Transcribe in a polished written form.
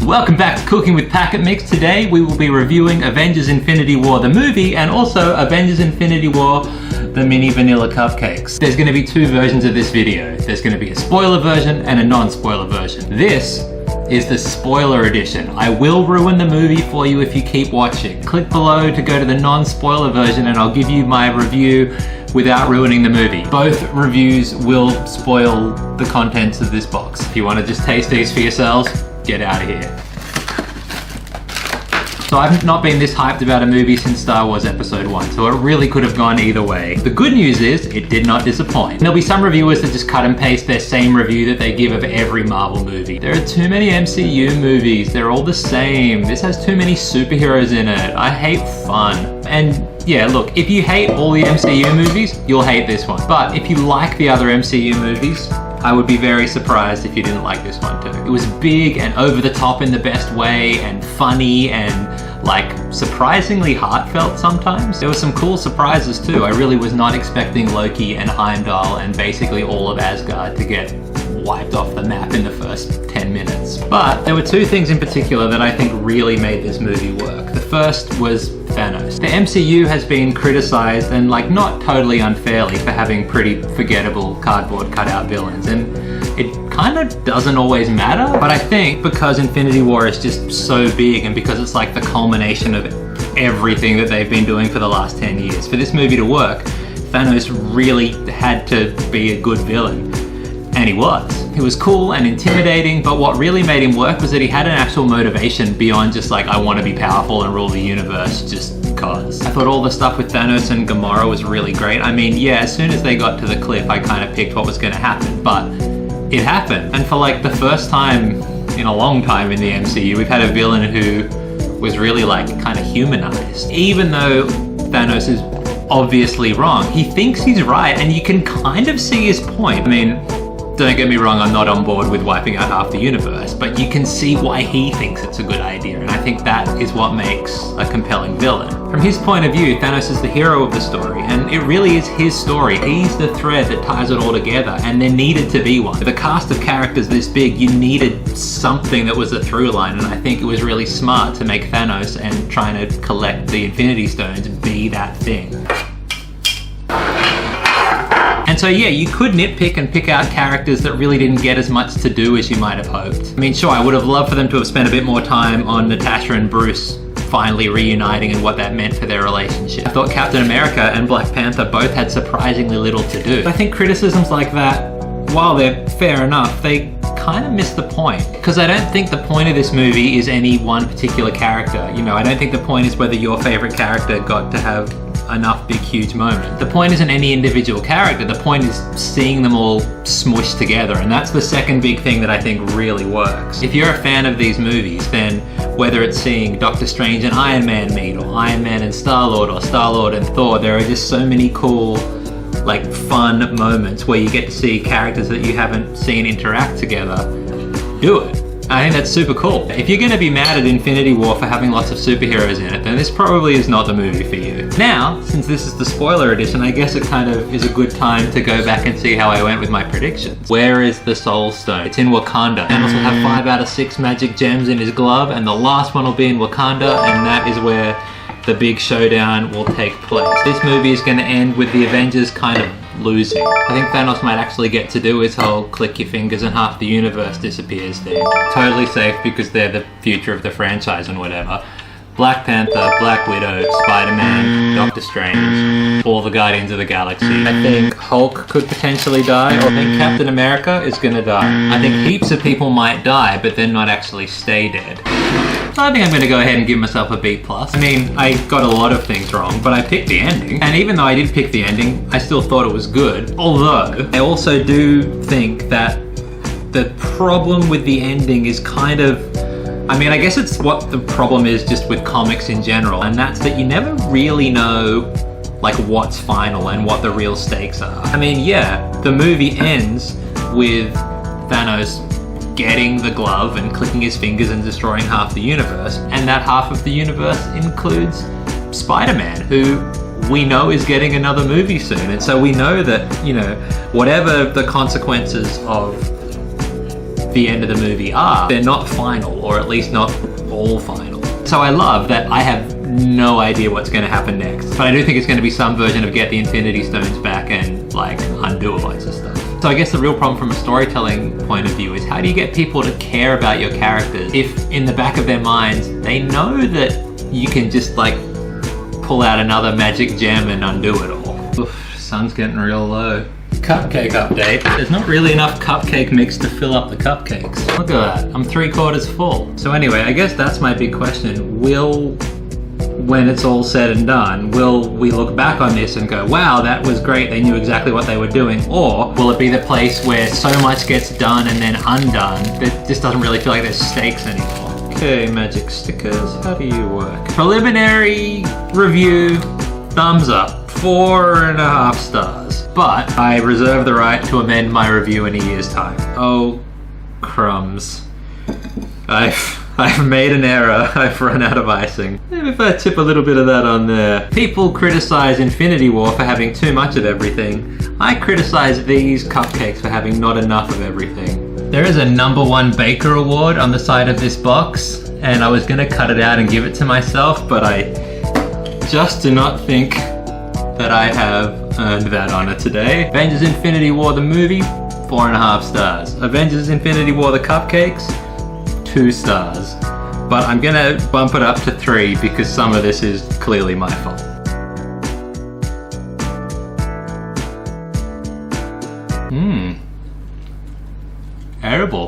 Welcome back to Cooking with Packet Mix. Today we will be reviewing Avengers Infinity War the movie and also Avengers Infinity War the mini vanilla cupcakes. There's going to be two versions of this video. There's going to be a spoiler version and a non-spoiler version. This is the spoiler edition. I will ruin the movie for you if you keep watching. Click below to go to the non-spoiler version and I'll give you my review without ruining the movie. Both reviews will spoil the contents of this box. If you want to just taste these for yourselves, get out of here. So I've not been this hyped about a movie since Star Wars Episode 1, so it really could have gone either way. The good news is, it did not disappoint. There'll be some reviewers that just cut and paste their same review that they give of every Marvel movie. There are too many MCU movies, they're all the same. This has too many superheroes in it. I hate fun. And yeah, look, if you hate all the MCU movies, you'll hate this one. But if you like the other MCU movies, I would be very surprised if you didn't like this one too. It was big and over the top in the best way and funny and like surprisingly heartfelt sometimes. There were some cool surprises too. I really was not expecting Loki and Heimdall and basically all of Asgard to get wiped off the map in the first 10 minutes. But there were two things in particular that I think really made this movie work. The first was Thanos. The MCU has been criticized, and like not totally unfairly, for having pretty forgettable cardboard cutout villains, and it kind of doesn't always matter, but I think because Infinity War is just so big and because it's like the culmination of everything that they've been doing for the last 10 years, for this movie to work, Thanos really had to be a good villain. And he was. He was cool and intimidating, but what really made him work was that he had an actual motivation beyond just like, I want to be powerful and rule the universe just because. I thought all the stuff with Thanos and Gamora was really great. I mean, yeah, as soon as they got to the cliff, I kind of picked what was going to happen, but it happened. And for like the first time in a long time in the MCU, we've had a villain who was really like kind of humanized. Even though Thanos is obviously wrong, he thinks he's right, and you can kind of see his point. I mean, don't get me wrong, I'm not on board with wiping out half the universe, but you can see why he thinks it's a good idea, and I think that is what makes a compelling villain. From his point of view, Thanos is the hero of the story, and it really is his story. He's the thread that ties it all together, and there needed to be one. With a cast of characters this big, you needed something that was a through line, and I think it was really smart to make Thanos and trying to collect the Infinity Stones be that thing. And so yeah, you could nitpick and pick out characters that really didn't get as much to do as you might have hoped. I mean, sure, I would have loved for them to have spent a bit more time on Natasha and Bruce finally reuniting and what that meant for their relationship. I thought Captain America and Black Panther both had surprisingly little to do. I think criticisms like that, while they're fair enough, they kind of miss the point. Because I don't think the point of this movie is any one particular character. You know, I don't think the point is whether your favorite character got to have enough big huge moment. The point isn't any individual character, the point is seeing them all smushed together, and that's the second big thing that I think really works. If you're a fan of these movies, then whether it's seeing Doctor Strange and Iron Man meet, or Iron Man and Star-Lord, or Star-Lord and Thor, there are just so many cool, like fun moments where you get to see characters that you haven't seen interact together do it. I think that's super cool. If you're going to be mad at Infinity War for having lots of superheroes in it, then this probably is not the movie for you. Now, since this is the spoiler edition, I guess it kind of is a good time to go back and see how I went with my predictions. Where is the Soul Stone? It's in Wakanda. Thanos will have 5 out of 6 magic gems in his glove, and the last one will be in Wakanda, and that is where the big showdown will take place. This movie is going to end with the Avengers kind of losing. I think Thanos might actually get to do his whole click your fingers and half the universe disappears thing. Totally safe because they're the future of the franchise and whatever. Black Panther, Black Widow, Spider-Man, Doctor Strange, all the Guardians of the Galaxy. I think Hulk could potentially die, or I think Captain America is gonna die. I think heaps of people might die, but then not actually stay dead. So I think I'm going to go ahead and give myself a B+. I mean, I got a lot of things wrong, but I picked the ending. And even though I did pick the ending, I still thought it was good. Although, I also do think that the problem with the ending is kind of, I mean, I guess it's what the problem is just with comics in general, and that's that you never really know like what's final and what the real stakes are. I mean, yeah, the movie ends with Thanos getting the glove and clicking his fingers and destroying half the universe, and that half of the universe includes Spider-Man, who we know is getting another movie soon, and so we know that, you know, whatever the consequences of the end of the movie are, they're not final, or at least not all final. So I love that I have no idea what's going to happen next, but I do think it's going to be some version of get the Infinity Stones back and like undo a bunch of stuff. So I guess the real problem from a storytelling point of view is how do you get people to care about your characters if in the back of their minds they know that you can just like pull out another magic gem and undo it all. Oof, sun's getting real low. Cupcake update. There's not really enough cupcake mix to fill up the cupcakes. Look at that, I'm 3/4 full. So anyway, I guess that's my big question. When it's all said and done, will we look back on this and go, wow, that was great, they knew exactly what they were doing? Or will it be the place where so much gets done and then undone that just doesn't really feel like there's stakes anymore? Okay, magic stickers, how do you work? Preliminary review, thumbs up, 4.5 stars. But I reserve the right to amend my review in a year's time. Oh, crumbs. I've made an error. I've run out of icing. Maybe if I tip a little bit of that on there. People criticize Infinity War for having too much of everything. I criticize these cupcakes for having not enough of everything. There is a #1 Baker Award on the side of this box, and I was gonna cut it out and give it to myself, but I just do not think that I have earned that honor today. Avengers Infinity War the movie, 4.5 stars. Avengers Infinity War the cupcakes, 2 stars. But I'm gonna bump it up to 3 because some of this is clearly my fault. Edible.